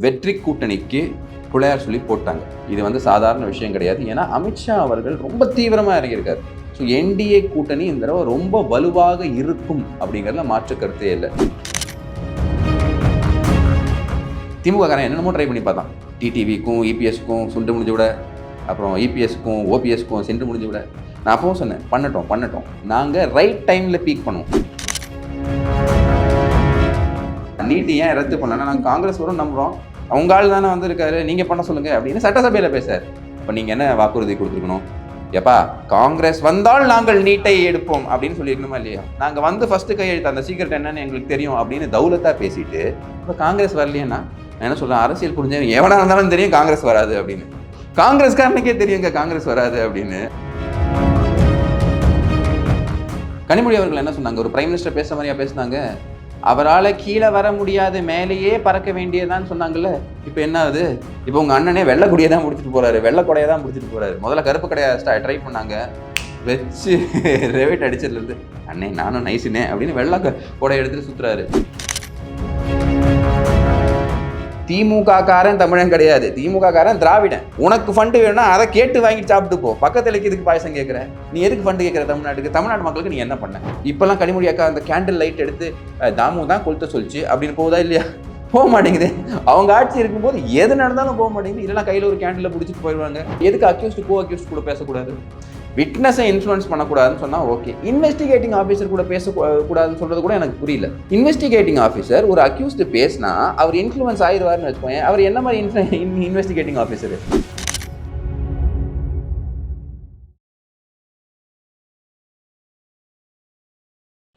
வெற்றி கூட்டணிக்கு பிள்ளையார் சொல்லி போட்டாங்க. இது வந்து சாதாரண விஷயம் கிடையாது. ஏன்னா அமித்ஷா அவர்கள் ரொம்ப தீவிரமாக இறங்கியிருக்காரு. ஸோ என்டிஏ கூட்டணி இந்த தடவை ரொம்ப வலுவாக இருக்கும் அப்படிங்கிறதுல மாற்று கருத்தே இல்லை. திமுக காரன் என்னென்னமோ ட்ரை பண்ணி பார்த்தான். டிடிவிக்கும் இபிஎஸ்க்கும் சுண்டு முடிஞ்சு விட, அப்புறம் இபிஎஸ்க்கும் ஓபிஎஸ்க்கும் சென்று முடிஞ்சு விட. நான் அப்பவும் சொன்னேன், பண்ணட்டும் நாங்கள் ரைட் டைமில் பீக் பண்ணுவோம். நீட்டு ஏன் ரத்து பண்ணலன்னா நாங்கள் காங்கிரஸ் வரும் நம்புகிறோம், அவங்க ஆள் தானே வந்திருக்காரு, நீங்கள் பண்ண சொல்லுங்கள் அப்படின்னு சட்டசபையில் பேசார். இப்போ நீங்கள் என்ன வாக்குறுதி கொடுத்துருக்கணும்? எப்பா காங்கிரஸ் வந்தால் நாங்கள் நீட்டை எடுப்போம் அப்படின்னு சொல்லியிருக்கணுமா இல்லையா? நாங்கள் வந்து ஃபஸ்ட்டு கையெழுத்து அந்த சீக்கிரம் என்னன்னு எங்களுக்கு தெரியும் அப்படின்னு தௌலத்தாக பேசிட்டு இப்போ காங்கிரஸ் வரலையேன்னா நான் என்ன சொல்கிறேன், அரசியல் புரிஞ்சவன் எவனாக இருந்தாலும் தெரியும் காங்கிரஸ் வராது அப்படின்னு. காங்கிரஸ்காரனுக்கே தெரியுங்க காங்கிரஸ் வராது அப்படின்னு. கனிமொழி அவர்கள் என்ன சொன்னாங்க, ஒரு பிரைம் மினிஸ்டர் பேசுகிற மாதிரியா பேசினாங்க. அவரால் கீழே வர முடியாது, மேலேயே பறக்க வேண்டியதான்னு சொன்னாங்கல்ல. இப்போ என்ன ஆகுது? இப்போ உங்கள் அண்ணனே வெள்ளை கொடியை தான் முடிச்சுட்டு போகிறாரு, வெள்ளை கொடையை தான் முடிச்சுட்டு போகிறாரு. முதல்ல கருப்பு கொடையை ட்ரை பண்ணாங்க, வச்சு ரெவேட் அடிச்சதுலேருந்து அண்ணே நானும் நைஸுனே அப்படின்னு வெள்ளை கொடையை எடுத்துகிட்டு சுற்றுறாரு. திமுக காரன் தமிழன் கிடையாது, திமுக காரன் திராவிடன். உனக்கு ஃபண்டு வேணும்னா அதை கேட்டு வாங்கிட்டு சாப்பிட்டு போ. பக்கத்துல இதுக்கு பாயசம் கேட்குற, நீ எதுக்கு ஃபண்டு கேட்குற? தமிழ்நாட்டுக்கு, தமிழ்நாடு மக்களுக்கு நீ என்ன பண்ண? இப்பெல்லாம் கனிமொழி அக்கா அந்த கேண்டில் லைட் எடுத்து தாமு தான் கொளுத்த சொல்லிச்சு அப்படின்னு போகுதா இல்லையா? போக மாட்டேங்குது. அவங்க ஆட்சி இருக்கும்போது எது நடந்தாலும் போக மாட்டேங்குது. இல்லைன்னா கையில் ஒரு கேண்டில் பிடிச்சிட்டு போயிடுவாங்க. எதுக்கு அக்யூஸ்டு கோ அக்யூஸ்ட் கூட பேசக்கூடாது? விட்னஸை இன்ஃப்ளூயன்ஸ் பண்ணக்கூடாதுன்னு சொன்னால் ஓகே, இன்வெஸ்டிகேட்டிங் ஆஃபீஸர் கூட பேசக்கூடாதுன்னு சொல்கிறது கூட எனக்கு புரியல. இன்வெஸ்டிகேட்டிங் ஆஃபீஸர் ஒரு அக்யூஸ்டு பேசினா அவர் இன்ஃப்ளூயன்ஸ் ஆயிடுவார்னு வச்சுக்கோங்க. அவர் என்ன மாதிரி இன்வெஸ்டிகேட்டிங் ஆஃபீஸர்?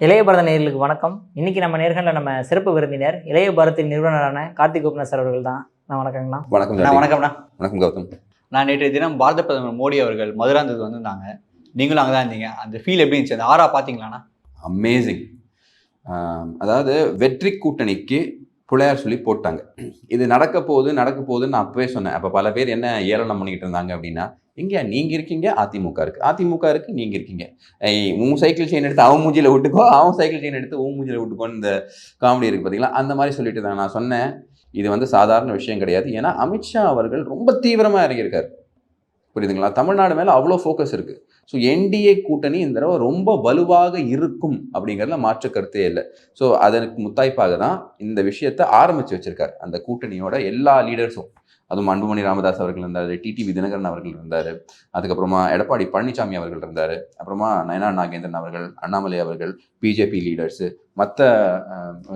இளைய பாரத நேயர்களுக்கு வணக்கம். இன்னைக்கு நம்ம நேர்களில் நம்ம சிறப்பு விருந்தினர் இளைய பாரதின் நிறுவனரான கார்த்திக் கோபிநாத் சார் அவர்கள் தான். நான் வணக்கங்கண்ணா. வணக்கம்ண்ணா. வணக்கம் கௌதம். நான் நேற்றைய தினம் பாரத பிரதமர் மோடி அவர்கள் மதுராந்தகத்துக்கு வந்திருந்தாங்க. நீங்களும் அங்கே தான் இருந்தீங்க. அந்த ஃபீல் எப்படி இருந்துச்சு? அந்த ஆரா பார்த்தீங்களாண்ணா? அமேசிங். அதாவது வெற்றி கூட்டணிக்கு பிள்ளையார் சொல்லி போட்டாங்க. இது நடக்க போகுதுன்னு நான் அப்பவே சொன்னேன். அப்போ பல பேர் என்ன ஏளனம் பண்ணிக்கிட்டு இருந்தாங்க அப்படின்னா, எங்கேயா நீங்கள் இருக்கீங்க, அதிமுக இருக்குது நீங்கள் இருக்கீங்க, உன் சைக்கிள் செயின் எடுத்து அவன் மூஞ்சியில் விட்டுக்கோ, அவன் சைக்கிள் செயின் எடுத்து உன் மூஞ்சியில் விட்டுக்கோன்னு இந்த காமெடி இருக்குது பார்த்தீங்களா, அந்த மாதிரி சொல்லிட்டு இருந்தாங்க. நான் சொன்னேன், இது வந்து சாதாரண விஷயம் கிடையாது. ஏன்னா அமித்ஷா அவர்கள் ரொம்ப தீவிரமாக இறங்கியிருக்காரு. புரியுதுங்களா? தமிழ்நாடு மேலே அவ்வளோ ஃபோக்கஸ் இருக்குது. ஸோ என்டிஏ கூட்டணி இந்த தடவை ரொம்ப வலுவாக இருக்கும் அப்படிங்கிறதுல மாற்று கருத்தே இல்லை. ஸோ அதற்கு முத்தாய்ப்பாக தான் இந்த விஷயத்தை ஆரம்பித்து வச்சிருக்காரு அந்த கூட்டணியோட எல்லா லீடர்ஸும். அதுவும் அன்புமணி ராமதாஸ் அவர்கள் இருந்தார், டிடிவி தினகரன் அவர்கள் இருந்தார், அதுக்கப்புறமா எடப்பாடி பழனிசாமி அவர்கள் இருந்தார், அப்புறமா நயனா நாகேந்திரன் அவர்கள், அண்ணாமலை அவர்கள், பிஜேபி லீடர்ஸு, மற்ற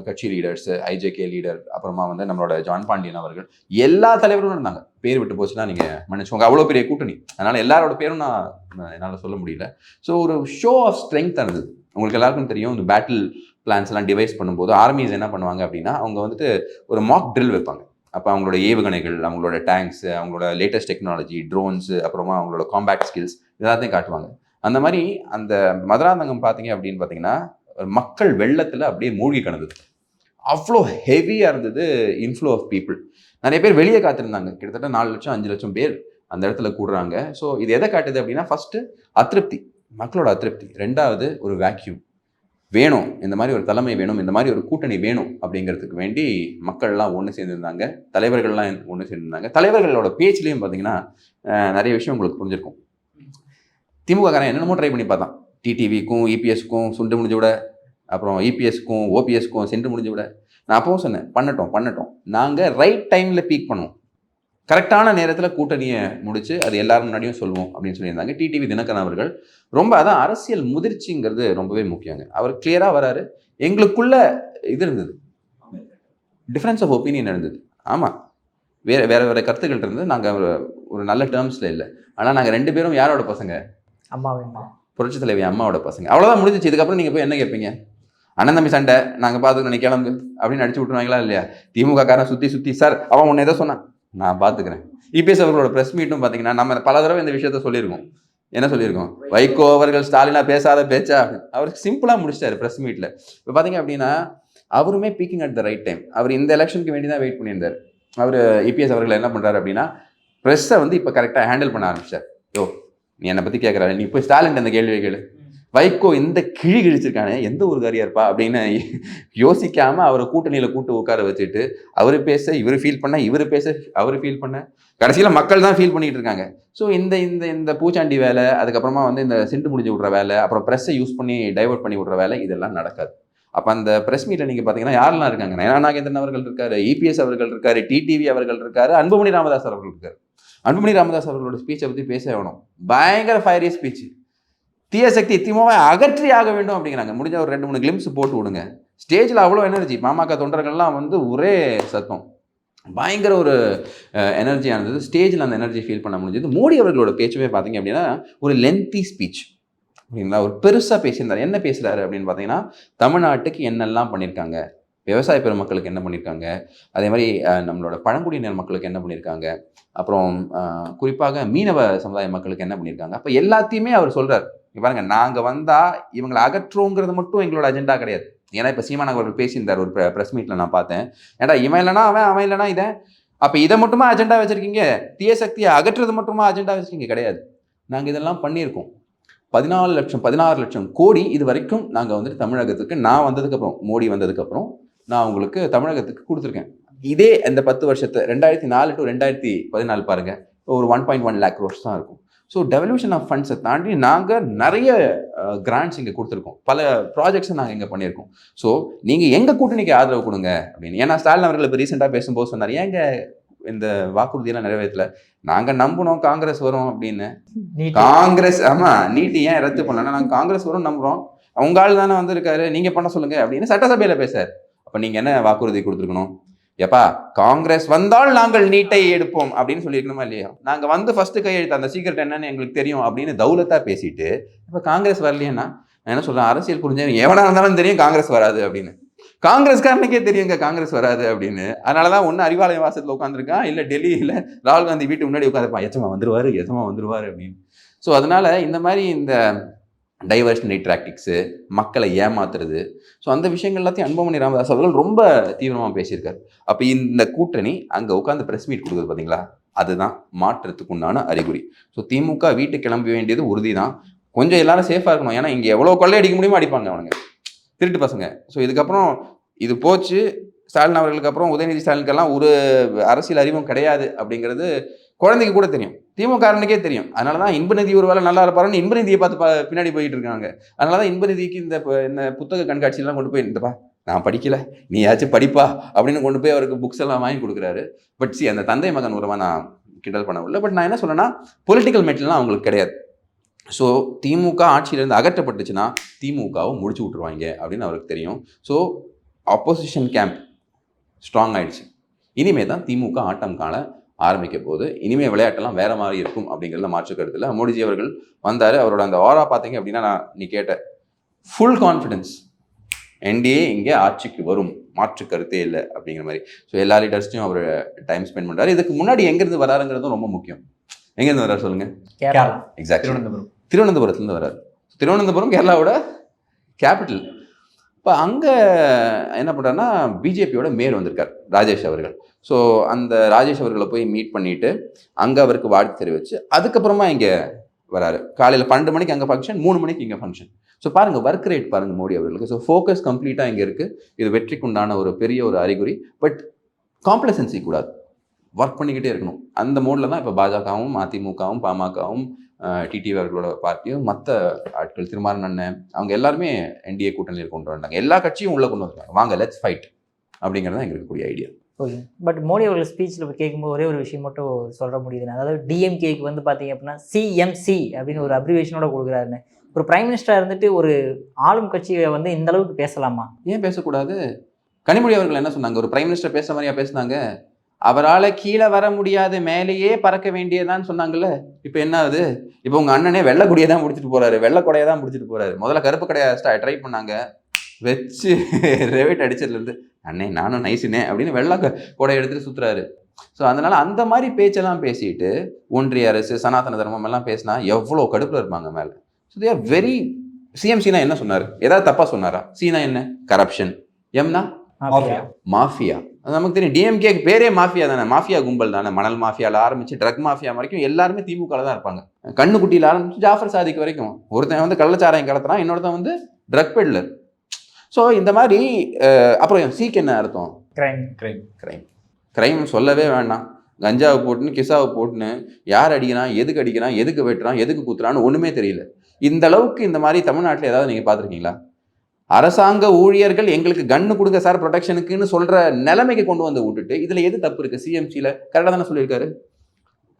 கட்சி லீடர்ஸு, ஐஜேகே லீடர், அப்புறமா வந்து நம்மளோட ஜான் பாண்டியன் அவர்கள், எல்லா தலைவர்களும் இருந்தாங்க. பேர் விட்டு போச்சுன்னா நீங்கள் மன்னிச்சுக்கோங்க, அவ்வளோ பெரிய கூட்டணி. அதனால் எல்லாரோட பேரும் நான் என்னால் சொல்ல முடியல. ஸோ ஒரு ஷோ ஆஃப் ஸ்ட்ரென்த் இருந்தது. உங்களுக்கு எல்லாருக்கும் தெரியும், இந்த பேட்டில் பிளான்ஸ் எல்லாம் டிவைஸ் பண்ணும்போது ஆர்மிஸ் என்ன பண்ணுவாங்க அப்படின்னா, அவங்க வந்துட்டு ஒரு மாக் ட்ரில் வைப்பாங்க. அப்போ அவங்களோட ஏவுகணைகள், அவங்களோட டேங்க்ஸு, அவங்களோட லேட்டஸ்ட் டெக்னாலஜி, ட்ரோன்ஸு, அப்புறமா அவங்களோட காம்பேக்ட் ஸ்கில்ஸ் எல்லாத்தையும் காட்டுவாங்க. அந்த மாதிரி அந்த மதுராந்தகம் பார்த்தீங்க அப்படின்னு பார்த்தீங்கன்னா, மக்கள் வெள்ளத்தில் அப்படியே மூழ்கி கிடந்தது. அவ்வளோ ஹெவியாக இருந்தது இன்ஃப்ளோ ஆஃப் பீப்புள். நிறைய பேர் வெளியே காத்திருந்தாங்க. கிட்டத்தட்ட 4 லட்சம் 5 லட்சம் பேர் அந்த இடத்துல கூடுறாங்க. ஸோ இது எதை காட்டுது அப்படின்னா, ஃபஸ்ட்டு அதிருப்தி, மக்களோட அதிருப்தி. 2வது ஒரு வேக்யூம் வேணும், இந்த மாதிரி ஒரு தலைமை வேணும், இந்த மாதிரி ஒரு கூட்டணி வேணும் அப்படிங்கிறதுக்கு வேண்டி மக்கள்லாம் ஒன்று சேர்ந்துருந்தாங்க, தலைவர்கள்லாம் ஒன்று சேர்ந்துருந்தாங்க. தலைவர்களோட பேச்சிலையும் பார்த்தீங்கன்னா நிறைய விஷயம் உங்களுக்கு புரிஞ்சிருக்கும். திமுக காரன் என்னென்னமோ ட்ரை பண்ணி பார்த்தான். டிடிவிக்கும் இபிஎஸ்க்கும் சுண்டு முடிஞ்சு விட, அப்புறம் இபிஎஸ்க்கும் ஓபிஎஸ்க்கும் சென்று முடிஞ்சு விட. நான் அப்பவும் சொன்னேன், பண்ணட்டும் நாங்கள் ரைட் டைமில் பீக் பண்ணுவோம், கரெக்டான நேரத்தில் கூட்டணியை முடிச்சு அது எல்லாரும் முன்னாடியும் சொல்லுவோம் அப்படின்னு சொல்லியிருந்தாங்க. டிடிவி தினகரன் அவர்கள் ரொம்ப, அதான் அரசியல் முதிர்ச்சிங்கிறது ரொம்பவே முக்கியங்க. அவர் கிளியராக வராரு. எங்களுக்குள்ள இது இருந்தது, டிஃப்ரென்ஸ் ஆஃப் ஒப்பீனியன் இருந்தது. ஆமாம், வேறு கருத்துக்கள் இருந்தது. நாங்கள் ஒரு நல்ல டேர்ம்ஸில் இல்லை. ஆனால் நாங்கள் 2 பேரும் யாரோட பசங்க? புரட்சி தலைவி அம்மாவோட பசங்க. அவ்வளோதான் முடிஞ்சிச்சு. இதுக்கப்புறம் நீங்கள் போய் என்ன கேட்பீங்க? அண்ணன் தம்பி சண்டை, நாங்கள் பார்த்துக்கணும், நீ கிளம்பு அப்படின்னு அடிச்சு விட்டுருவாங்களா இல்லையா? திமுக காரன் சுற்றி சார் அவன் உன்னை எதோ சொன்னான், நான் பார்த்துக்கிறேன். இபிஎஸ் அவர்களோட ப்ரெஸ் மீட்டும் பார்த்தீங்கன்னா, நம்ம பல தடவை இந்த விஷயத்த சொல்லியிருக்கோம். என்ன சொல்லியிருக்கோம்? வைகோ அவர்கள் ஸ்டாலினா பேசாத பேச்சா அப்படின்னு அவருக்கு சிம்பிளாக முடிச்சிட்டாரு ப்ரெஸ் மீட்டில். இப்போ பார்த்தீங்க அப்படின்னா, அவருமே peaking at the right time. அவர் இந்த எலெக்ஷனுக்கு வேண்டி தான் வெயிட் பண்ணியிருந்தார். அவர் இபிஎஸ் அவர்கள் என்ன பண்ணுறாரு அப்படின்னா, ப்ரெஸ்ஸை வந்து இப்போ கரெக்டாக ஹேண்டில் பண்ண ஆரம்பிச்சார். யோ நீ என்னை பற்றி கேட்குறாரு, நீ போய் ஸ்டாலின் அந்த கேள்வியை கேளு, வைகோ இந்த கிழி கிழிச்சிருக்கானே எந்த ஊருக்காரியா இருப்பா அப்படின்னு யோசிக்காம அவரை கூட்டணியில கூட்டு உட்கார வச்சுட்டு அவரு பேச இவரு ஃபீல் பண்ண, இவரு பேச அவரு ஃபீல் பண்ண, கடைசியில மக்கள் தான் ஃபீல் பண்ணிட்டு இருக்காங்க. ஸோ இந்த இந்த இந்த பூச்சாண்டி வேலை, அதுக்கப்புறமா வந்து இந்த சிண்டு முடிஞ்சு விடுற வேலை, அப்புறம் ப்ரெஸ்ஸை யூஸ் பண்ணி டைவர்ட் பண்ணி விடுற வேலை, இதெல்லாம் நடக்காது. அப்போ அந்த ப்ரெஸ் மீட்டில் நீங்கள் பார்த்தீங்கன்னா யாரெல்லாம் இருக்காங்க? நயனா நாகேந்திரன் அவர்கள் இருக்காரு, இபிஎஸ் அவர்கள் இருக்காரு, டிடிவி அவர்கள் இருக்காரு, அன்புமணி ராமதாஸ் அவர்கள் இருக்காரு. அன்புமணி ராமதாஸ் அவர்களோட ஸ்பீச்சை பற்றி பேச வேணும். பயங்கர ஃபயரி ஸ்பீச். தீய சக்தி திமுகவை அகற்றி ஆக வேண்டும் அப்படிங்கிறாங்க. முடிஞ்ச ஒரு 2-3 கிளிம்ஸ் போட்டு விடுங்க. ஸ்டேஜில் அவ்வளோ எனர்ஜி, பாமக தொண்டர்கள்லாம் வந்து ஒரே சத்தம், பயங்கர ஒரு எனர்ஜியாக இருந்தது. ஸ்டேஜில் அந்த எனர்ஜி ஃபீல் பண்ண முடிஞ்சது. மோடி அவர்களோட பேச்சுமே பார்த்தீங்க அப்படின்னா ஒரு லென்த்தி ஸ்பீச் அப்படிங்களா, ஒரு பெருசாக பேசியிருந்தார். என்ன பேசுகிறாரு அப்படின்னு பார்த்தீங்கன்னா, தமிழ்நாட்டுக்கு என்னெல்லாம் பண்ணியிருக்காங்க, விவசாய பெருமக்களுக்கு என்ன பண்ணியிருக்காங்க, அதே மாதிரி நம்மளோட பழங்குடியினர் மக்களுக்கு என்ன பண்ணியிருக்காங்க, அப்புறம் குறிப்பாக மீனவ சமுதாய மக்களுக்கு என்ன பண்ணியிருக்காங்க. அப்போ எல்லாத்தையுமே அவர் சொல்கிறார். பாருங்க, நாங்கள் வந்தால் இவங்களை அகற்றுங்கிறது மட்டும் எங்களோட அஜெண்டா கிடையாது. ஏன்னா இப்போ சீமான் அவர்கள் பேசியிருந்தார் ஒரு ப்ரெஸ் மீட்டில், நான் பார்த்தேன். ஏன்னா இவன் இல்லைனா அவன், அவன் இல்லைனா இதை, அப்போ இதை மட்டுமா அஜெண்டா வச்சுருக்கீங்க, தீய சக்தியை அகற்றுறது மட்டுமா அஜெண்டா வச்சுருக்கீங்க? கிடையாது. நாங்கள் இதெல்லாம் பண்ணியிருக்கோம். 16 லட்சம் கோடி இது வரைக்கும் நாங்கள் வந்துட்டு தமிழகத்துக்கு, நான் வந்ததுக்கப்புறம், மோடி வந்ததுக்கப்புறம் நான் உங்களுக்கு தமிழகத்துக்கு கொடுத்துருக்கேன். இதே இந்த 10 வருஷத்தை 2004 to 2014 பாருங்கள், ஒரு 1.1 lakh crores தான் இருக்கும். ஸோ டெவல்யூஷன் ஆஃப் ஃபண்ட்ஸை தாண்டி நாங்கள் நிறைய கிராண்ட்ஸ் இங்கே கொடுத்துருக்கோம், பல ப்ராஜெக்ட்ஸை நாங்கள் இங்கே பண்ணியிருக்கோம். ஸோ நீங்கள் எங்கள் கூட்டணிக்கு ஆதரவு கொடுங்க அப்படின்னு. ஏன்னா ஸ்டாலின் அவர்கள் இப்போ ரீசெண்டாக பேசும்போது சொன்னார், ஏங்க இந்த வாக்குறுதியெல்லாம் நிறைவேற்றல, நாங்கள் நம்பினோம் காங்கிரஸ் வரும் அப்படின்னு. காங்கிரஸ் ஆமாம், நீட்டு ஏன் ரத்து பண்ணலன்னா நாங்கள் காங்கிரஸ் வரும் நம்புகிறோம், அவங்க ஆள் தானே வந்திருக்காரு, நீங்கள் பண்ண சொல்லுங்க அப்படின்னு சட்டசபையில் பேசார். அப்போ நீங்கள் என்ன வாக்குறுதி கொடுத்துருக்கணும்? எப்பா காங்கிரஸ் வந்தால் நாங்கள் நீட்டை எடுப்போம் அப்படின்னு சொல்லியிருக்கணுமா இல்லையா? நாங்கள் வந்து ஃபர்ஸ்ட் கையெழுத்து, அந்த சீக்கிரட் என்னன்னு எங்களுக்கு தெரியும் அப்படின்னு தௌலத்தா பேசிட்டு, இப்போ காங்கிரஸ் வரலையேன்னா நான் என்ன சொல்றேன், அரசியல் புரிஞ்சவங்க எவனா இருந்தாலும் தெரியும் காங்கிரஸ் வராது அப்படின்னு. காங்கிரஸ்காரனுக்கே தெரியுங்க காங்கிரஸ் வராது அப்படின்னு. அதனாலதான் ஒன்னு அறிவாலய வாசத்துல உட்காந்துருக்கான், இல்ல டெல்லியில ராகுல் காந்தி வீட்டு முன்னாடி உட்காந்துருப்பான், எச்சமா வந்துருவாரு அப்படின்னு. ஸோ அதனால இந்த மாதிரி இந்த டைவர்ஷனரி டாக்டிக்ஸு, மக்களை ஏமாத்துறது, ஸோ அந்த விஷயங்கள் எல்லாத்தையும் அன்புமணி ராமதாஸ் அவர்கள் ரொம்ப தீவிரமாக பேசியிருக்காரு. அப்போ இந்த கூட்டணி அங்கே உட்காந்து ப்ரெஸ் மீட் கொடுக்குது பார்த்தீங்களா, அதுதான் மாற்றத்துக்கு உண்டான அறிகுறி. ஸோ திமுக வீட்டுக்கு கிளம்ப வேண்டியது உறுதி தான். கொஞ்சம் எல்லாரும் சேஃபாக இருக்கணும். ஏன்னா இங்கே எவ்வளோ கொள்ளை அடிக்க முடியுமோ அடிப்பாங்க அவனுங்க, திருட்டு பசங்க. ஸோ இதுக்கப்புறம் இது போச்சு, ஸ்டாலின் அவர்களுக்கு அப்புறம் உதயநிதி ஸ்டாலினுக்கெல்லாம் ஒரு அரசியல் அறிவும் கிடையாது அப்படிங்கிறது குழந்தைக்கு கூட தெரியும், திமுகனுக்கே தெரியும். அதனால தான் இன்பநிதி ஒரு வேலை நல்லா இருப்பாருன்னு இன்பநிதியை பார்த்து பின்னாடி போயிட்டு இருக்காங்க. அதனால தான் இன்பநிதிக்கு இந்த புத்தக கண்காட்சியெல்லாம் கொண்டு போய், இந்தப்பா நான் படிக்கல, நீயாச்சும் படிப்பா அப்படின்னு கொண்டு போய் அவருக்கு புக்ஸ் எல்லாம் வாங்கி கொடுக்குறாரு. பட் அந்த தந்தை மகன் உறவை நான் கிண்டல் பண்ண முடியல. பட் நான் என்ன சொல்றேன்னா, பொலிட்டிக்கல் மெட்டல்லாம் அவங்களுக்கு கிடையாது. ஸோ திமுக ஆட்சியிலேருந்து அகற்றப்பட்டுச்சுன்னா திமுகவை முடிச்சு விட்டுருவாங்க அப்படின்னு அவருக்கு தெரியும். ஸோ ஆப்போசிஷன் கேம்ப் ஸ்ட்ராங் ஆயிடுச்சு. இனிமே தான் திமுக ஆட்டம் காண ஆரம்பிக்க போது, இனிமேல் விளையாட்டெல்லாம் வேற மாதிரி இருக்கும் அப்படிங்கிறத மாற்று கருத்தில் மோடிஜி அவர்கள் வந்தார். அவரோட அந்த ஆரா பார்த்தீங்க அப்படின்னா, நீ கேட்ட ஃபுல் கான்ஃபிடன்ஸ், என்டிஏ இங்கே ஆட்சிக்கு வரும், மாற்று கருத்தே இல்லை அப்படிங்கிற மாதிரி. ஸோ எல்லா லீடர்ஸ்டையும் அவர் டைம் ஸ்பெண்ட் பண்ணுறாரு. இதுக்கு முன்னாடி எங்கேருந்து வராருங்கிறதும் ரொம்ப முக்கியம். எங்கேருந்து வர்றாரு சொல்லுங்க? கேரளா. எக்ஸாக்ட்லி, திருவனந்தபுரத்துலேருந்து வர்றாரு. திருவனந்தபுரம் கேரளாவோட கேபிட்டல். இப்போ அங்கே என்ன பண்ணுறாருன்னா, பிஜேபியோட மேயர் வந்திருக்கார் ராஜேஷ் அவர்கள். ஸோ அந்த ராஜேஷ் அவர்களை போய் மீட் பண்ணிட்டு அங்கே அவருக்கு வாழ்த்து தெரிவிச்சு அதுக்கப்புறமா இங்கே வராரு. காலையில் 12 மணிக்கு அங்கே ஃபங்க்ஷன், 3 மணிக்கு இங்கே ஃபங்க்ஷன். ஸோ பாருங்க, ஒர்க் ரேட் பாருங்க மோடி அவர்களுக்கு. ஸோ ஃபோக்கஸ் கம்ப்ளீட்டாக இங்கே இருக்கு. இது வெற்றிக்குண்டான ஒரு பெரிய ஒரு அறிகுறி. பட் காம்ப்ளசன்சி கூடாது, ஒர்க் பண்ணிக்கிட்டே இருக்கணும். அந்த மோடில் தான் இப்போ பாஜகவும் அதிமுகவும் பாமகவும் டிடிவி அவர்களோட பார்ட்டியும் மற்ற ஆட்கள் திருமாறன் அண்ணன் அவங்க எல்லாருமே என்டிஏ கூட்டணியில் கொண்டு வந்தாங்க. எல்லா கட்சியும் உள்ளே கொண்டு வந்தாங்க. வாங்க லெட்ஸ் ஃபைட் அப்படிங்கிறது தான் எங்களுக்கு கூடிய ஐடியா. ஓகே. பட் மோடி அவர்கள் ஸ்பீச்சில் கேட்கும்போது ஒரே ஒரு விஷயம் மட்டும் சொல்ல முடியுதுன்னு, அதாவது டிஎம்கேக்கு வந்து பார்த்தீங்க அப்படின்னா சிஎம்சி அப்படின்னு ஒரு அப்ரிவேஷனோட கொடுக்குறாருன்னு. ஒரு பிரைம் மினிஸ்டராக இருந்துட்டு ஒரு ஆளும் கட்சியை வந்து இந்த அளவுக்கு பேசலாமா? ஏன் பேசக்கூடாது? கனிமொழி அவர்கள் என்ன சொன்னாங்க? ஒரு பிரைம் மினிஸ்டர் பேசுகிற மாதிரியா பேசினாங்க? அவரால் கீழே வர முடியாது, மேலேயே பறக்க வேண்டியதான்னு சொன்னாங்கல்ல. இப்போ என்ன ஆகுது? இப்போ உங்கள் அண்ணனே வெள்ளை கொடியை தான் முடிச்சுட்டு போகிறாரு, வெள்ளை கொடையை தான் முடிச்சுட்டு போகிறாரு. முதல்ல கருப்பு கொடையை ட்ரை பண்ணாங்க, வச்சு ரெவேட் அடிச்சதுலேருந்து அண்ணே நானும் நைஸுனே அப்படின்னு வெள்ளை கொடையை எடுத்துகிட்டு சுற்றுறாரு. ஸோ அதனால் அந்த மாதிரி பேச்செல்லாம் பேசிட்டு ஒன்றிய அரசு சனாதன தர்மம் எல்லாம் பேசினா எவ்வளோ கடுப்பில் இருப்பாங்க மேலே. So they are very. சிஎம்சினா என்ன சொன்னார்? ஏதாவது தப்பாக சொன்னாரா? சீனா என்ன? கரப்ஷன். எம்னா மாஃபியா. அது நமக்கு தெரியும். டிஎம்கேக்கு பேரே மாஃபியா தானே, மாஃபியா கும்பல் தானே. மணல் மாஃபியாவில் ஆரம்பிச்சு ட்ரக் மாஃபியா வரைக்கும் எல்லாருமே திமுகவில் தான் இருப்பாங்க. கண்ணுக்குட்டியில் ஆரம்பிச்சு ஜாஃபர் சாதிக் வரைக்கும். ஒருத்தன் வந்து கள்ளச்சாராயம் கடத்துறான், இன்னொருத்தன் வந்து ட்ரக் பெட்லர். ஸோ இந்த மாதிரி அப்புறம் சீக்கு என்ன அர்த்தம்? கிரைம் சொல்லவே வேண்டாம். கஞ்சாவை போட்டுன்னு கிசாவை போட்டுன்னு யார் அடிக்கிறான், எதுக்கு அடிக்கிறான், எதுக்கு வெட்டுறான், எதுக்கு குத்துறான்னு ஒன்றுமே தெரியல. இந்த அளவுக்கு இந்த மாதிரி தமிழ்நாட்டில் ஏதாவது நீங்கள் பார்த்துருக்கீங்களா? அரசாங்க ஊழியர்கள் எங்களுக்கு கன்னு கொடுங்க சார் ப்ரொடெக்ஷனுக்குன்னு சொல்கிற நிலைமைக்கு கொண்டு வந்து விட்டுட்டு இதில் எது தப்பு இருக்குது? சிஎம்சியில் கரெக்டாக தானே சொல்லியிருக்காரு.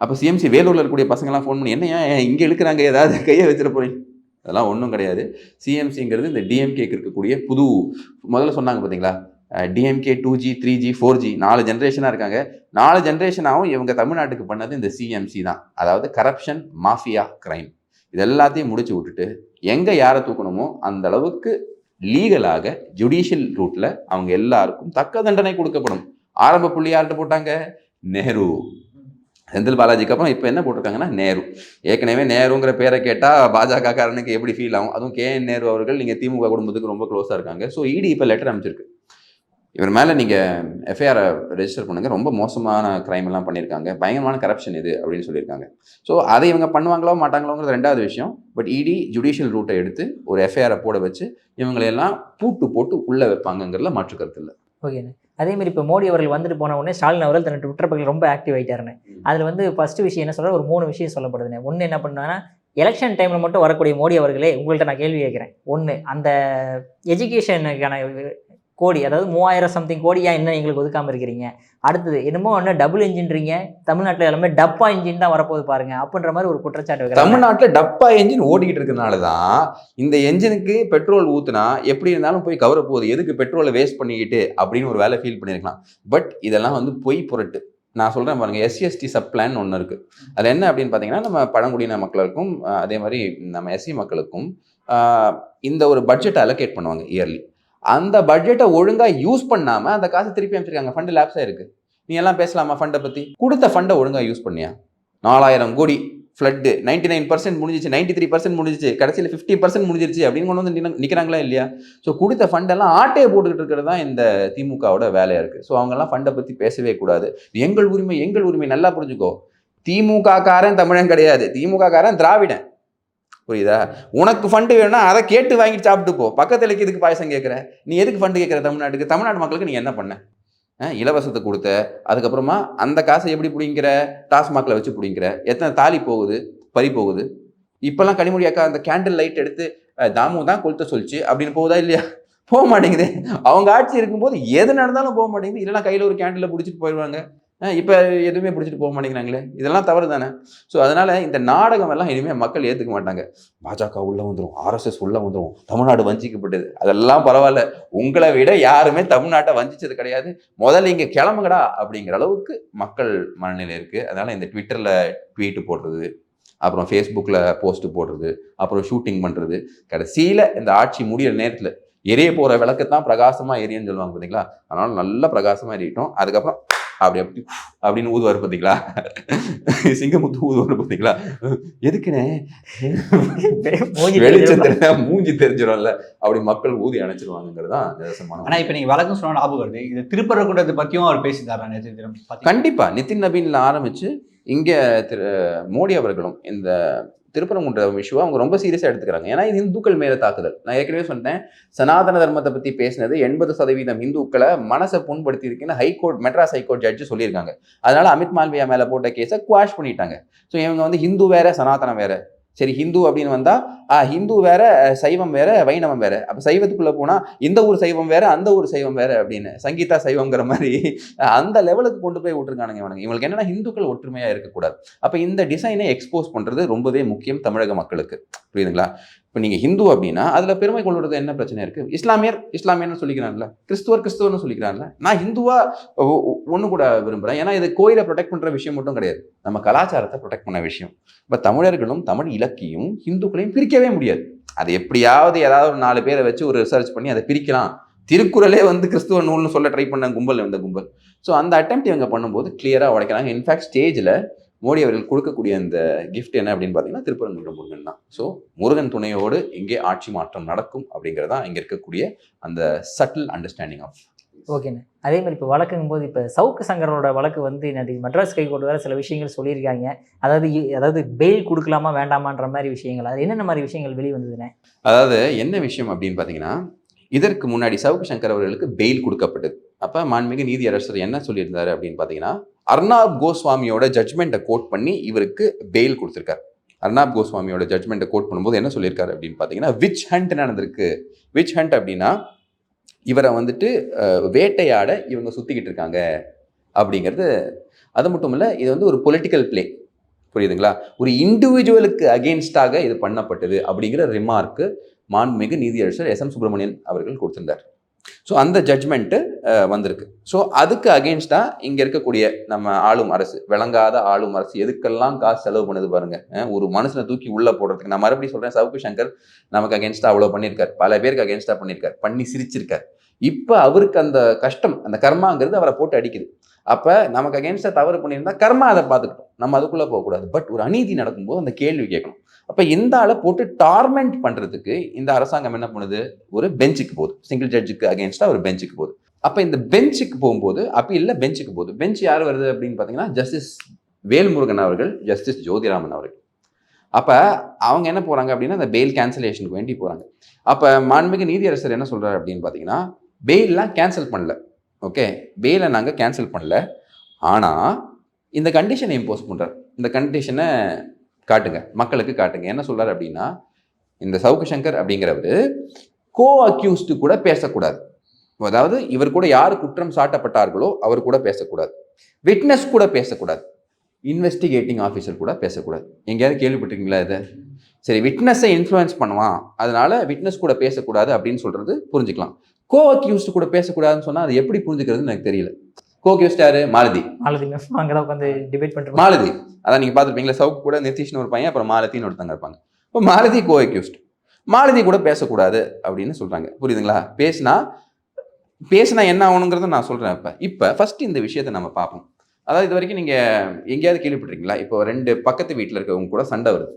அப்போ சிஎம்சி வேலூரில் இருக்கக்கூடிய பசங்கள்லாம் ஃபோன் பண்ணி என்னையா இங்கே இழுக்கிறாங்க, ஏதாவது கையை வச்சிட போறீங்க? அதெல்லாம் ஒன்றும் கிடையாது. சிஎம்சிங்கிறது இந்த டிஎம்கேக்கு இருக்கக்கூடிய புது, முதல்ல சொன்னாங்க பார்த்தீங்களா, டிஎம்கே 2G 3G 4G 4 ஜென்ரேஷனாக இருக்காங்க. 4 ஜென்ரேஷனாகவும் இவங்க தமிழ்நாட்டுக்கு பண்ணது இந்த சிஎம்சி தான். அதாவது கரப்ஷன், மாஃபியா, கிரைம் இது எல்லாத்தையும் முடிச்சு விட்டுட்டு எங்கே யாரை தூக்கணுமோ அந்த அளவுக்கு லீகலாக ஜுடிஷியல் ரூட்டில் அவங்க எல்லாருக்கும் தக்க தண்டனை கொடுக்கப்படும். ஆரம்ப புள்ளி யார்கிட்ட போட்டாங்க? நேரு. செந்தில் பாலாஜிக்கு அப்புறம் இப்போ என்ன போட்டிருக்காங்கன்னா நேரு. ஏற்கனவே நேருங்கிற பேரை கேட்டால் பாஜக காரனுக்கு எப்படி ஃபீல் ஆகும்? அதுவும் KN நேரு அவர்கள் நீங்கள் திமுக குடும்பத்துக்கு ரொம்ப க்ளோஸாக இருக்காங்க. ஸோ இடி இப்போ லெட்டர் அமைச்சிருக்கு, இவர் மேலே நீங்கள் எஃப்ஐஆரை ரெஜிஸ்டர் பண்ணுங்கள், ரொம்ப மோசமான கிரைம் எல்லாம் பண்ணியிருக்காங்க, பயங்கரமான கரப்ஷன் இது அப்படின்னு சொல்லியிருக்காங்க. ஸோ அதை இவங்க பண்ணுவாங்களோ மாட்டாங்களோங்கிறது ரெண்டாவது விஷயம். பட் இடி ஜுடிஷியல் ரூட்டை எடுத்து ஒரு எஃப்ஐஆரை போட வச்சு இவங்களையெல்லாம் போட்டு உள்ளே வைப்பாங்கங்கிறதுல மாற்று கருத்து இல்லை. ஓகேண்ணே. அதேமாதிரி இப்போ மோடி அவர்கள் வந்துட்டு போன உடனே ஸ்டாலின் அவர்கள் தன் ட்விட்டர் பக்கம் ரொம்ப ஆக்டிவ் ஆகிட்டாருன்னு. அதில் வந்து ஃபஸ்ட்டு விஷயம் என்ன சொல்கிறார், ஒரு 3 விஷயம் சொல்லப்படுதுண்ணே. ஒன்று என்ன பண்ணுவாங்கன்னா, எலெக்ஷன் டைமில் மட்டும் வரக்கூடிய மோடி அவர்களே உங்கள்கிட்ட நான் கேள்வி கேட்குறேன். ஒன்று, அந்த எஜுகேஷனுக்கான கோடி, அதாவது 3000 சம்திங் கோடியா என்ன எங்களுக்கு ஒதுக்காமல் இருக்கிறீங்க? அடுத்தது என்னமோ ஒன்று டபுள் இன்ஜின்றீங்க, தமிழ்நாட்டில் எல்லாமே டப்பா இன்ஜின் தான் வரப்போகுது பாருங்க அப்படின்ற மாதிரி ஒரு குற்றச்சாட்டு வைக்கிறாங்க. தமிழ்நாட்டில் டப்பா என்ஜின் ஓடிக்கிட்டு இருக்கிறதுனால தான் இந்த என்ஜினுக்கு பெட்ரோல் ஊற்றுனா எப்படி இருந்தாலும் போய் கவர போகுது, எதுக்கு பெட்ரோலை வேஸ்ட் பண்ணிக்கிட்டு அப்படின்னு ஒரு வேலை ஃபீல் பண்ணியிருக்கலாம். பட் இதெல்லாம் வந்து பொய் புரட்டு. நான் சொல்கிறேன் பாருங்க, SC/ST சப் பிளான் ஒன்று இருக்குது. அதில் என்ன அப்படின்னு பார்த்தீங்கன்னா, நம்ம பழங்குடியின மக்களுக்கும் அதே மாதிரி நம்ம SC மக்களுக்கும் இந்த ஒரு பட்ஜெட்டை அலோகேட் பண்ணுவாங்க இயர்லி. அந்த பட்ஜெட்டை ஒழுங்காக யூஸ் பண்ணாமல் அந்த காசு திருப்பி அமைச்சிருக்காங்க. ஃபண்டு லேப்ஸாக இருக்குது. நீ எல்லாம் பேசலாமா ஃபண்டை பற்றி? கொடுத்த ஃபண்டை ஒழுங்காக யூஸ் பண்ணியா? 4000 கோடி ஃப்ளட்டு, 99% முடிஞ்சிச்சு, 93% முடிஞ்சிச்சு, கடைசியில் 50% முடிஞ்சிருச்சு அப்படின்னு கொண்டு வந்து நிற்கிறாங்களா இல்லையா? ஸோ கொடுத்த ஃபண்டெல்லாம் ஆட்டையை போட்டுக்கிட்டு இருக்கிறது தான் இந்த திமுகவோட வேலையாக இருக்குது. ஸோ அவங்கெல்லாம் ஃபண்டை பற்றி பேசவே கூடாது. எங்கள் உரிமை நல்லா புரிஞ்சுக்கோ. திமுக காரன் தமிழன் கிடையாது, திமுக காரன் திராவிடன். புரியுதா? உனக்கு ஃபண்டு வேணும்னா அதை கேட்டு வாங்கிட்டு சாப்பிட்டு போ. பக்கத்தில் இதுக்கு பாயசம் கேட்குற, நீ எதுக்கு ஃபண்டு கேட்குற? தமிழ்நாட்டுக்கு, தமிழ்நாட்டு மக்களுக்கு நீ என்ன பண்ண? இலவசத்தை கொடுத்த, அதுக்கப்புறமா அந்த காசை எப்படி பிடிங்கிற? டாஸ்மாகில் வச்சு பிடிங்கிற. எத்தனை தாலி போகுது, பறி போகுது. இப்போல்லாம் கனிமொழி அக்கா அந்த கேண்டில் லைட் எடுத்து தாமு தான் கொளுத்த சொல்லிச்சு அப்படின்னு போகுதா இல்லையா? போக மாட்டேங்குது. அவங்க ஆட்சி இருக்கும்போது எது நடந்தாலும் போக மாட்டேங்குது. இல்லைன்னா கையில் ஒரு கேண்டில் பிடிச்சிட்டு போயிடுவாங்க. இப்போ எதுவுமே பிடிச்சிட்டு போக மாட்டேங்கிறாங்களே, இதெல்லாம் தவறு தானே. ஸோ அதனால் இந்த நாடகம் எல்லாம் இனிமேல் மக்கள் ஏற்றுக்க மாட்டாங்க. பாஜக உள்ளே வந்துடும், RSS உள்ளே வந்துடும், தமிழ்நாடு வஞ்சிக்கப்பட்டது, அதெல்லாம் பரவாயில்ல. உங்களை விட யாருமே தமிழ்நாட்டை வஞ்சிச்சது கிடையாது. முதல்ல இங்கே கிளம்புங்கடா அப்படிங்கிற அளவுக்கு மக்கள் மனநிலை இருக்குது. அதனால் இந்த ட்விட்டரில் ட்வீட்டு போடுறது, அப்புறம் ஃபேஸ்புக்கில் போஸ்ட்டு போடுறது, அப்புறம் ஷூட்டிங் பண்ணுறது, கடைசியில் இந்த ஆட்சி முடிகிற நேரத்தில் எரிய போகிற விளக்குத்தான் பிரகாசமாக எரியுன்னு சொல்லுவாங்க பார்த்தீங்களா? அதனால் நல்லா பிரகாசமாக எரியட்டும். அதுக்கப்புறம் அப்படின்னு ஊதுவார் பார்த்தீங்களா? சிங்கமுத்து ஊதுவார் பார்த்தீங்களா? எதுக்குன்னு வெளிச்சத்துல மூஞ்சி தெரிஞ்சிடும்ல, அப்படி மக்கள் ஊதி அணைச்சிருவாங்கிறதுதான் நிதர்சனமான. ஆனா இப்ப நீங்க வழக்கம் சொன்ன ஞாபகம் வருது, இது திருப்பரங்குன்றத்தை பத்தியும் அவர் பேசிட்டாரா? கண்டிப்பா. நிதின் நவீன்ல ஆரம்பிச்சு இங்க மோடி அவர்களும் இந்த திருப்பரங்குன்றம் இஷ்யூவை அவங்க ரொம்ப சீரியஸாக எடுத்துக்கிறாங்க. ஏன்னா இது இந்துக்கள் மேலே தாக்குதல். நான் ஏற்கனவே சொன்னேன், சனாதன தர்மத்தை பற்றி பேசினது 80% இந்துக்களை மனசை புண்படுத்தி இருக்குன்னு ஹைகோர்ட், மெட்ராஸ் ஹைகோர்ட் ஜட்ஜு சொல்லியிருக்காங்க. அதனால அமித் மால்வியா மேலே போட்ட கேஸை குவாஷ் பண்ணிட்டாங்க. ஸோ இவங்க வந்து ஹிந்து வேற, சனாதனம் வேற. சரி, ஹிந்து அப்படின்னு வந்தால் ஹிந்து வேற, சைவம் வேற, வைணவம் வேற. அப்போ சைவத்துக்குள்ளே போனால் இந்த ஊர் சைவம் வேற, அந்த ஊர் சைவம் வேற அப்படின்னு சங்கீதா சைவங்கிற மாதிரி அந்த லெவலுக்கு கொண்டு போய் விட்டுருக்கானுங்க இவங்களுக்கு. என்னன்னா ஹிந்துக்கள் ஒற்றுமையாக இருக்கக்கூடாது. அப்போ இந்த டிசைனை எக்ஸ்போஸ் பண்ணுறது ரொம்பவே முக்கியம் தமிழக மக்களுக்கு. புரியுதுங்களா? இப்போ நீங்கள் ஹிந்து அப்படின்னா அதில் பெருமை கொள்வது என்ன பிரச்சனை இருக்குது? இஸ்லாமியர்னு சொல்லிக்கிறான்ல, கிறிஸ்துவர்னு சொல்லிக்கிறான்ல. நான் ஹிந்துவாக ஒன்று கூட விரும்புகிறேன். ஏன்னா இது கோயிலை ப்ரொடெக்ட் பண்ணுற விஷயம் மட்டும் கிடையாது, நம்ம கலாச்சாரத்தை ப்ரொடெக்ட் பண்ண விஷயம். இப்போ தமிழர்களும் தமிழ் இலக்கியம் ஹிந்துக்களையும் பிரிக்கவே முடியாது. அது எப்படியாவது ஏதாவது ஒரு 4 பேரை வச்சு ஒரு ரிசர்ச் பண்ணி அதை பிரிக்கலாம். திருக்குறளே வந்து கிறிஸ்துவ நூல்னு சொல்ல ட்ரை பண்ண கும்பல் இந்த கும்பல். ஸோ அந்த அட்டெம்ப்ட் இவங்க பண்ணும்போது கிளியராக உடைக்கிறாங்க. இன்ஃபேக்ட் ஸ்டேஜில் மோடி அவர்கள் கொடுக்கக்கூடிய அந்த கிஃப்ட் என்ன அப்படின்னு பார்த்தீங்கன்னா திருப்பரங்குன்றம் முருகன் தான். ஸோ முருகன் துணையோடு இங்கே ஆட்சி மாற்றம் நடக்கும் அப்படிங்கிறதான் இங்கே இருக்கக்கூடிய அந்த சட்டில் அண்டர்ஸ்டாண்டிங் ஆஃப் ஓகேண்ணே. அதே மாதிரி இப்போ வழக்குங்கும் போது இப்போ சவுக்கு சங்கரோட வழக்கு வந்து என்னது மெட்ராஸ் ஹைகோர்ட் வேறு சில விஷயங்கள் சொல்லியிருக்காங்க. அதாவது பெயில் கொடுக்கலாமா வேண்டாமான்ற மாதிரி விஷயங்கள், அது என்னென்ன மாதிரி விஷயங்கள் வெளியே வந்ததுண்ணே? அதாவது என்ன விஷயம் அப்படின்னு பார்த்தீங்கன்னா, இதற்கு முன்னாடி சவுக்கு சங்கர் அவர்களுக்கு பெயில் கொடுக்கப்பட்டது. அப்போ மாண்புமிகு நீதியரசர் என்ன சொல்லியிருந்தாரு அப்படின்னு பார்த்தீங்கன்னா, அர்னாப் கோஸ்வாமியோட ஜட்மெண்ட்டை கோட் பண்ணி இவருக்கு பெயில் கொடுத்துருக்காரு. அர்னாப் கோஸ்வாமியோட ஜட்மெண்ட்டை கோட் பண்ணும்போது என்ன சொல்லியிருக்காரு அப்படின்னு பார்த்தீங்கன்னா, விச் ஹண்ட் நடந்திருக்கு. விச் ஹண்ட் அப்படின்னா, இவரை வந்துட்டு வேட்டையாட இவங்க சுற்றிக்கிட்டு இருக்காங்க அப்படிங்கிறது. அது மட்டும் இல்லை, இது வந்து ஒரு பொலிட்டிக்கல் பிளே, புரியுதுங்களா? ஒரு இண்டிவிஜுவலுக்கு அகெயின்ஸ்டாக இது பண்ணப்பட்டது அப்படிங்கிற ரிமார்க்கு மாண்புமிகு நீதியரசர் எஸ்.எம். சுப்பிரமணியன் அவர்கள் கொடுத்திருந்தார். ஸோ அந்த ஜட்மெண்ட்டு வந்திருக்கு. ஸோ அதுக்கு அகெயின்ஸ்டாக இங்கே இருக்கக்கூடிய நம்ம ஆளும் அரசு, விளங்காத ஆளும் அரசு எதுக்கெல்லாம் காசு செலவு பண்ணுது பாருங்க. ஒரு மனுஷனை தூக்கி உள்ளே போடுறதுக்கு. நான் மறுபடியும் சொல்கிறேன், சவுக்கு சங்கர் நமக்கு அகெயின்ஸ்டாக அவ்வளோ பண்ணியிருக்காரு, பல பேருக்கு அகெயின்ஸ்டாக பண்ணியிருக்காரு, பண்ணி சிரிச்சிருக்கார். இப்போ அவருக்கு அந்த கஷ்டம், அந்த கர்மாங்கிறது அவரை போட்டு அடிக்குது. அப்போ நமக்கு அகெயின்ஸ்டாக தவறு பண்ணியிருந்தா கர்மா அதை பார்த்துக்கிட்டோம், நம்ம அதுக்குள்ளே போகக்கூடாது. பட் ஒரு அநீதி நடக்கும்போது அந்த கேள்வி கேட்கணும். அப்போ இந்த ஆளை போட்டு டார்மெண்ட் பண்ணுறதுக்கு இந்த அரசாங்கம் என்ன பண்ணுது, ஒரு பெஞ்சுக்கு போகுது, சிங்கிள் ஜட்ஜுக்கு அகெயின்ஸ்டாக ஒரு பெஞ்சுக்கு போகுது. அப்போ இந்த பெஞ்சுக்கு போகும்போது அப்பீலில் பெஞ்சுக்கு போகுது. பெஞ்ச் யார் வருது அப்படின்னு பார்த்தீங்கன்னா, ஜஸ்டிஸ் வேல்முருகன் அவர்கள், ஜஸ்டிஸ் ஜோதிராமன் அவர்கள். அப்போ அவங்க என்ன போகிறாங்க அப்படின்னா, அந்த பெயில் கேன்சலேஷனுக்கு வேண்டி போகிறாங்க. அப்போ மாண்புமிகு நீதியரசர் என்ன சொல்கிறார் அப்படின்னு பார்த்தீங்கன்னா, பெயிலெலாம் கேன்சல் பண்ணல, ஓகே, பெயிலை நாங்கள் கேன்சல் பண்ணல, ஆனால் இந்த கண்டிஷனை இம்போஸ் பண்ணுறார். இந்த கண்டிஷனை காட்டுங்க, மக்களுக்கு காட்டுங்க. என்ன சொல்கிறார் அப்படின்னா, இந்த சவுக்கு சங்கர் அப்படிங்கிறவர் கோ அக்யூஸ்டு கூட பேசக்கூடாது. அதாவது இவர் கூட யார் குற்றம் சாட்டப்பட்டார்களோ அவர் கூட பேசக்கூடாது, விட்னஸ் கூட பேசக்கூடாது, இன்வெஸ்டிகேட்டிங் ஆஃபீஸர் கூட பேசக்கூடாது. எங்கேயாவது கேள்விப்பட்டிருக்கீங்களா இதை? சரி, விட்னஸை இன்ஃப்ளூயன்ஸ் பண்ணுவான், அதனால விட்னஸ் கூட பேசக்கூடாது அப்படின்னு சொல்கிறது புரிஞ்சுக்கலாம். கோ அக்யூஸ்டு கூட பேசக்கூடாதுன்னு சொன்னால் அது எப்படி புரிஞ்சுக்கிறதுன்னு எனக்கு தெரியல. கோ அக்யூஸ்ட் யாரு? மாலதி. அங்கே தான் உட்காந்து டிபேட் பண்ணுறோம். மாலதி, அதான் நீங்கள் பார்த்துருப்பீங்களா, சவுக்கு கூட நிதிஷ்னு ஒரு பையன், அப்புறம் மாலத்தின்னு ஒருத்தங்க இருப்பாங்க. இப்போ மாலதி கோ அக்யூஸ்ட், மாலதி கூட பேசக்கூடாது அப்படின்னு சொல்கிறாங்க. புரியுதுங்களா? பேசினா என்ன ஆகணுங்கிறத நான் சொல்கிறேன். இப்போ ஃபஸ்ட்டு இந்த விஷயத்தை நம்ம பார்ப்போம். அதாவது இது வரைக்கும் நீங்கள் எங்கேயாவது கேள்விப்பட்டிருக்கீங்களா, இப்போ 2 பக்கத்து வீட்டில் இருக்கவங்க கூட சண்டை வருது.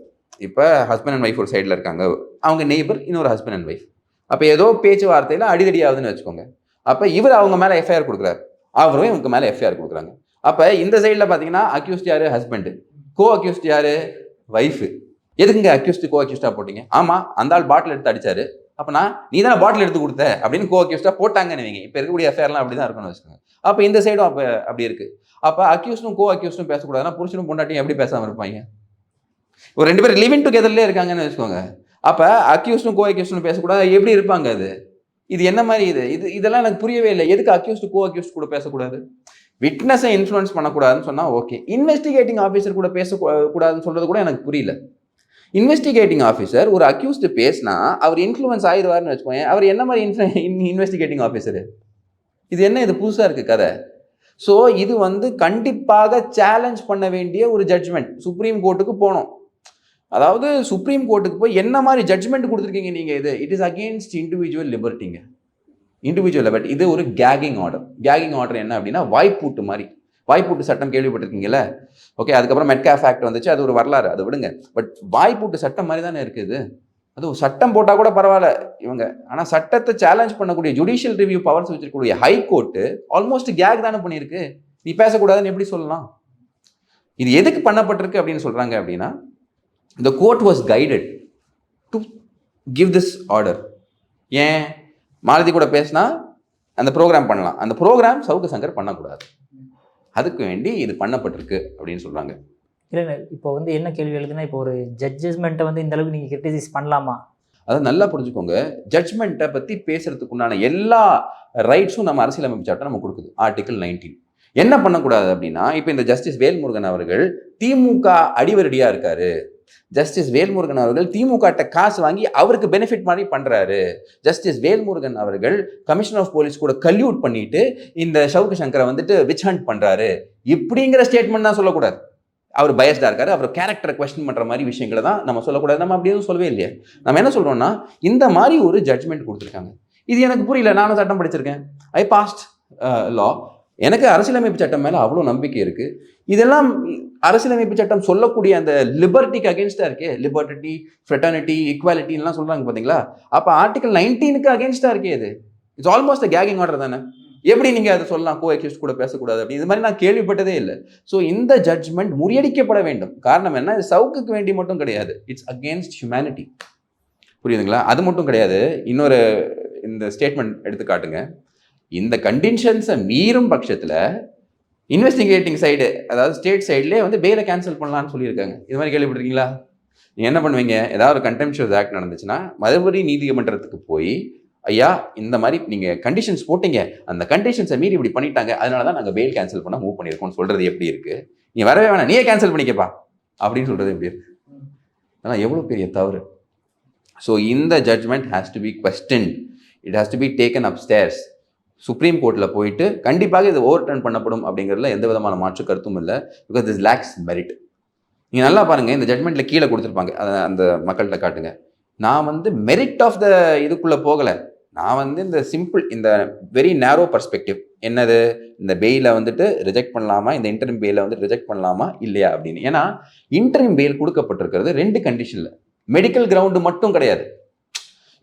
இப்போ ஹஸ்பண்ட் அண்ட் ஒய்ஃப் ஒரு சைடில் இருக்காங்க, அவங்க நெய்பர் இன்னொரு ஹஸ்பண்ட் அண்ட் ஒய்ஃப். அப்போ ஏதோ பேச்சுவார்த்தையில் அடிதடி ஆகுதுன்னு வச்சுக்கோங்க. அப்போ இவர் அவங்க மேலே எஃப்ஐஆர் கொடுக்குறாரு, அவரும் இவங்க மேலே எஃப்ஐஆர் கொடுக்குறாங்க. அப்போ இந்த சைடில் பார்த்தீங்கன்னா அக்யூஸ்ட் யார்? ஹஸ்பண்டு. கோ அக்யூஸ்ட் யார்? ஒய்ஃபு. எதுக்குங்க அக்யூஸ்டு கோ அக்யூஸ்டாக போட்டிங்க? ஆமாம், அந்த ஆள் பாட்டில் எடுத்து அடிச்சாரு, அப்போனா நீ தானே பாட்டில் எடுத்து கொடுத்த அப்படின்னு கோ அக்யூஸ்டாக போட்டாங்கன்னு வைங்க. இப்போ இருக்கக்கூடிய எஃப்ஐஆர்லாம் அப்படி தான் இருக்குன்னு வச்சுக்கோங்க. அப்போ இந்த சைடும் அப்போ அப்படி இருக்குது. அப்போ அக்யூஸ்டும் கோ அக்யூஸ்டும் பேசக்கூடாதுன்னா புருஷனும் பொண்டாட்டியும் எப்படி பேசாமல் இருப்பாங்க? ஒரு 2 பேர் லிவிங் டுகெதர்லேயே இருக்காங்கன்னு வச்சுக்கோங்க. அப்போ அக்யூஸ்டும் கோ அக்யூஸ்டும் பேசக்கூடாது, எப்படி இருப்பாங்க? இது என்ன மாதிரி இதெல்லாம் எனக்கு புரியவே இல்லை. எதுக்கு அக்யூஸ்டு கோ அக்யூஸ்ட் கூட பேசக்கூடாது? விட்னஸை இன்ஃப்ளூயன்ஸ் பண்ணக்கூடாதுன்னு சொன்னால் ஓகே, இன்வெஸ்டிகேட்டிங் ஆஃபீஸர் கூட பேசக்கூடாதுன்னு சொல்கிறது கூட எனக்கு புரியல. இன்வெஸ்டிகேட்டிங் ஆஃபீஸர் ஒரு அக்யூஸ்டு பேசினா அவர் இன்ஃப்ளூயன்ஸ் ஆயிடுவார்னு வச்சுக்கோங்க. அவர் என்ன மாதிரி இன்வெஸ்டிகேட்டிங் ஆஃபீஸரு? இது என்ன, இது புதுசாக இருக்குது கதை. ஸோ இது கண்டிப்பாக சேலஞ்ச் பண்ண வேண்டிய ஒரு ஜட்ஜ்மெண்ட். சுப்ரீம் கோர்ட்டுக்கு போகணும். அதாவது சுப்ரீம் கோர்ட்டுக்கு போய் என்ன மாதிரி ஜட்ஜ்மெண்ட் கொடுத்துருக்கீங்க நீங்கள்? இட் இஸ் அகெயின்ஸ்ட் இண்டிவிஜுவல் லிபர்ட்டிங்க, இண்டிவிஜுவல் லிபர்ட்டி. இது ஒரு கேகிங் ஆர்டர். கேகிங் ஆர்டர் என்ன அப்படின்னா, வாய்ப்பூட்டு மாதிரி. வாய்ப்பூட்டு சட்டம் கேள்விப்பட்டிருக்கீங்கல்ல? ஓகே, அதுக்கப்புறம் மெட்காஃப் ஆக்ட் வந்துச்சு, அது ஒரு வரலாறு, அதை விடுங்க. பட் வாய்ப்பூட்டு சட்டம் மாதிரி தானே இருக்குது. அது சட்டம் போட்டால் கூட பரவாயில்ல இவங்க, ஆனால் சட்டத்தை சேலஞ்ச் பண்ணக்கூடிய ஜுடிஷியல் ரிவ்யூ பவர்ஸ் வச்சிருக்கக்கூடிய ஹைகோர்ட்டு ஆல்மோஸ்ட் கேக் தானே பண்ணியிருக்கு. நீ பேசக்கூடாதுன்னு எப்படி சொல்லலாம்? இது எதுக்கு பண்ணப்பட்டிருக்கு அப்படின்னு சொல்கிறாங்க அப்படின்னா, the court was guided to give this order. ஏன்? மாலதி கூட பேசினா அந்த ப்ரோக்ராம் பண்ணலாம், அந்த ப்ரோக்ராம் சவுக்கு சங்கர் பண்ணக்கூடாது, அதுக்கு வேண்டி இது பண்ணப்பட்டிருக்கு அப்படின்னு சொல்கிறாங்க. இல்லை, இப்போ என்ன கேள்வி எழுதுனா, இப்போ ஒரு ஜட்ஜஸ்மெண்ட்டை இந்த அளவுக்கு நீங்கள் கிரிட்டிசைஸ் பண்ணலாமா? அதை நல்லா புரிஞ்சுக்கோங்க. ஜட்ஜ்மெண்ட்டை பற்றி பேசுறதுக்கு உண்டான எல்லா ரைட்ஸும் நம்ம அரசியலமைப்பு சட்டம் நம்ம கொடுக்குது. ஆர்டிகல் 19 என்ன பண்ணக்கூடாது அப்படின்னா, இப்போ இந்த ஜஸ்டிஸ் வேல்முருகன் அவர்கள் திமுக அடிவரடியாக இருக்காரு, ஜஸ்டிஸ் வேல்முருகன் அவர்கள் திமுக காசு வாங்கி அவருக்கு பெனிஃபிட் மாதிரி பண்றாரு, ஜஸ்டிஸ் வேல்முருகன் அவர்கள் கமிஷனர் ஆஃப் போலீஸ் கூட கல்யூட் பண்ணிட்டு இந்த சவுக்கு சங்கரை விச் ஹண்ட் பண்றாரு இப்படிங்கிற ஸ்டேட்மெண்ட் தான் சொல்லக்கூடாது. அவர் பயஸ்டா இருக்காரு, அவர் கேரக்டரை கொஸ்டின் பண்ற மாதிரி விஷயங்களை தான் நம்ம சொல்லக்கூடாது. நம்ம அப்படி எதுவும் சொல்லவே இல்லையே. நம்ம என்ன சொல்றோம்னா, இந்த மாதிரி ஒரு ஜட்ஜ்மெண்ட் கொடுத்துருக்காங்க, இது எனக்கு புரியல, நானும் சட்டம் படிச்சிருக்கேன், ஐ பாஸ்ட் லா, எனக்கு அரசியலமைப்பு சட்டம் மேலே அவ்வளோ நம்பிக்கை இருக்குது. இதெல்லாம் அரசியலமைப்பு சட்டம் சொல்லக்கூடிய அந்த லிபர்ட்டிக்கு அகேன்ஸ்டாக இருக்கே, லிபர்ட்டி, ஃப்ரெட்டர்னிட்டி, ஈக்குவாலிட்டின்லாம் சொல்கிறாங்க பார்த்தீங்களா? அப்போ ஆர்டிகல் 19க்கு அகேன்ஸ்டாக இருக்கே இது. இட்ஸ் ஆல்மோஸ்ட் அ கேகிங் ஆர்டர் தானே. எப்படி நீங்க அதை சொல்லலாம் கோ அக்யூஸ்ட் கூட பேசக்கூடாது அப்படி இது மாதிரி நான் கேள்விப்பட்டதே இல்லை. ஸோ இந்த ஜட்ஜ்மெண்ட் முறியடிக்கப்பட வேண்டும். காரணம் என்ன, இது சவுக்குக்கு வேண்டி மட்டும் கிடையாது, இட்ஸ் அகேன்ஸ்ட் ஹியூமனிட்டி. புரியுதுங்களா? அது மட்டும் கிடையாது, இன்னொரு இந்த ஸ்டேட்மெண்ட் எடுத்து காட்டுங்க. இந்த கண்டிஷன்ஸை மீறும் பட்சத்தில் இன்வெஸ்டிகேட்டிங் சைடு, அதாவது ஸ்டேட் சைட்லேயே வந்து பெயிலை கேன்சல் பண்ணலான்னு சொல்லியிருக்காங்க. இது மாதிரி கேள்விப்பட்டிருக்கீங்களா? நீங்கள் என்ன பண்ணுவீங்க, ஏதாவது ஒரு கண்டெம்ப்ஷியஸ் ஆக்ட் நடந்துச்சுன்னா மறுபடி நீதிமன்றத்துக்கு போய், ஐயா இந்த மாதிரி நீங்கள் கண்டிஷன்ஸ் போட்டீங்க, அந்த கண்டிஷன்ஸை மீறி இப்படி பண்ணிட்டாங்க, அதனால தான் நாங்கள் பெயில் கேன்சல் பண்ண மூவ் பண்ணியிருக்கோம்னு சொல்கிறது எப்படி இருக்குது? நீ வரவே வேணாம், நீயே கேன்சல் பண்ணிக்கப்பா அப்படின்னு சொல்கிறது எப்படி இருக்குது? ஆனால் எவ்வளோ பெரிய தவறு. ஸோ இந்த judgement has to be questioned, it has to be taken upstairs. Supreme கோர்ட்டில் போயிட்டு கண்டிப்பாக இது ஓவர் டர்ன் பண்ணப்படும் அப்படிங்கிறதுல எந்த விதமான மாற்று கருத்தும் இல்லை. Because this lakhs merit. நீங்கள் நல்லா பாருங்கள், இந்த ஜட்மெண்ட்டில் கீழே கொடுத்துருப்பாங்க, அந்த மக்கள்கிட்ட காட்டுங்க. நான் வந்து மெரிட் ஆஃப் த இதுக்குள்ளே போகலை, நான் வந்து இந்த சிம்பிள், இந்த வெரி நேரோ பர்ஸ்பெக்டிவ், என்னது இந்த பெயிலை வந்துட்டு ரிஜெக்ட் பண்ணலாமா, இந்த இன்டரிம் பெயிலை வந்து ரிஜெக்ட் பண்ணலாமா இல்லையா அப்படின்னு. ஏன்னா இன்டரிம் பெயில் கொடுக்கப்பட்டிருக்கிறது 2 கண்டிஷனில், மெடிக்கல் கிரவுண்டு மட்டும் கிடையாது.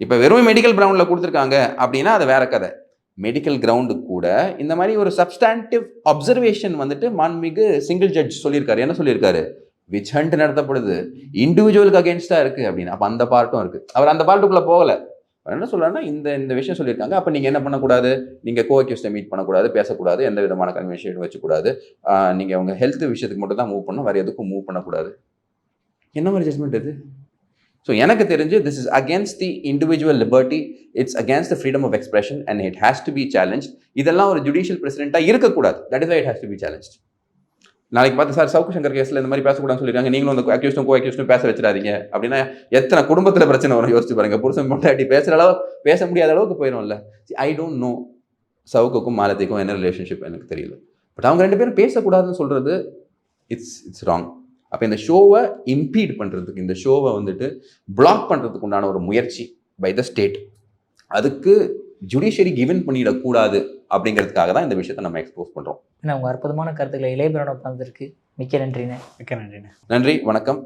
இப்போ வெறும் மெடிக்கல் கிரவுண்டில் கொடுத்துருக்காங்க அப்படின்னா அது வேற கதை. மெடிக்கல் கிரவுண்டு கூட இந்த மாதிரி ஒரு சப்ஸ்டான்டிவ் அப்சர்வேஷன் வந்துட்டு மாண்புமிகு சிங்கிள் ஜட்ஜ் சொல்லியிருக்காரு. என்ன சொல்லியிருக்காரு, விச் ஹண்ட் நடத்தப்படுது, இண்டிவிஜுவலுக்கு அகேன்ஸ்டா இருக்கு அப்படின்னு. அப்போ அந்த பார்ட்டும் இருக்கு. அவர் அந்த பார்ட்டுக்குள்ள போகல. அவர் என்ன சொல்றாருன்னா, இந்த விஷயம் சொல்லியிருக்காங்க, அப்போ நீங்க என்ன பண்ணக்கூடாது, நீங்க கோ அக்யூஸ்டை மீட் பண்ணக்கூடாது, பேசக்கூடாது, எந்த விதமான கன்வென்ஷன் வச்சுக்கூடாது, நீங்க உங்க ஹெல்த் விஷயத்துக்கு மட்டும் தான் மூவ் பண்ணணும், வேற எதுக்கும் மூவ் பண்ணக்கூடாது. என்ன மாதிரி ஜட்மெண்ட் இது? ஸோ எனக்கு தெரிஞ்சு this is against the individual liberty, it's against the freedom of expression and it has to be challenge. இதெல்லாம் ஒரு ஜுடிஷியல் பிரசிடென்ட்டாக இருக்கக்கூடாது. That is why it has to be challenge. நாளைக்கு பார்த்து சார் சவுக்கு சங்கர் கேஸில் இந்த மாதிரி பேசக்கூடாதுன்னு சொல்லியிருக்காங்க, நீங்களும் அந்த அக்யூஸ்டும் கோ அக்யூஸ்டும் பேச வச்சிடாதீங்க அப்படின்னா எத்தனை குடும்பத்தில் பிரச்சனை வரும் யோசிச்சு பாருங்க. புருஷன் பொண்டாட்டி பேச முடியாத அளவுக்கு போயிடும்ல. ஐ டோன்ட் நோ சவுக்குக்கும் மாலத்திக்கும் என்ன ரிலேஷன்ஷிப் எனக்கு தெரியல. பட் அவங்க 2 பேரும் பேசக்கூடாதுன்னு சொல்றது இட்ஸ் ராங். அப்போ இந்த ஷோவை இம்பீட் பண்ணுறதுக்கு, இந்த ஷோவை வந்துட்டு பிளாக் பண்ணுறதுக்கு உண்டான ஒரு முயற்சி பை த ஸ்டேட், அதுக்கு ஜுடிஷியரி கிவன் பண்ணிடக்கூடாது அப்படிங்கிறதுக்காக தான் இந்த விஷயத்தை நம்ம எக்ஸ்போஸ் பண்ணுறோம். உங்கள் அற்புதமான கருத்துக்களை இளையபிரானோ பண்ணதற்கு மிக்க நன்றிண்ணே. மிக்க நன்றிண்ணே. நன்றி, வணக்கம்.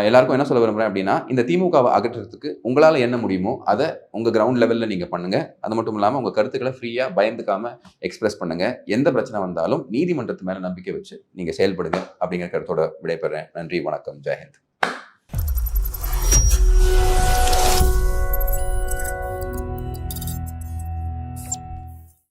எல்லாருக்கும் என்ன சொல்ல விரும்புகிறேன் அப்படின்னா, இந்த திமுகவை அகற்றுறதுக்கு உங்களால் என்ன முடியுமோ அதை உங்கள் கிரவுண்ட் லெவலில் நீங்கள் பண்ணுங்கள். அது மட்டும் இல்லாமல் உங்கள் கருத்துக்களை ஃப்ரீயாக பயந்துக்காமல் எக்ஸ்பிரஸ் பண்ணுங்கள். எந்த பிரச்சனை வந்தாலும் நீதிமன்றத்து மேலே நம்பிக்கை வச்சு நீங்கள் செயல்படுங்க அப்படிங்கிற கருத்தோட விடைபெறேன். நன்றி, வணக்கம், ஜெயஹிந்த்.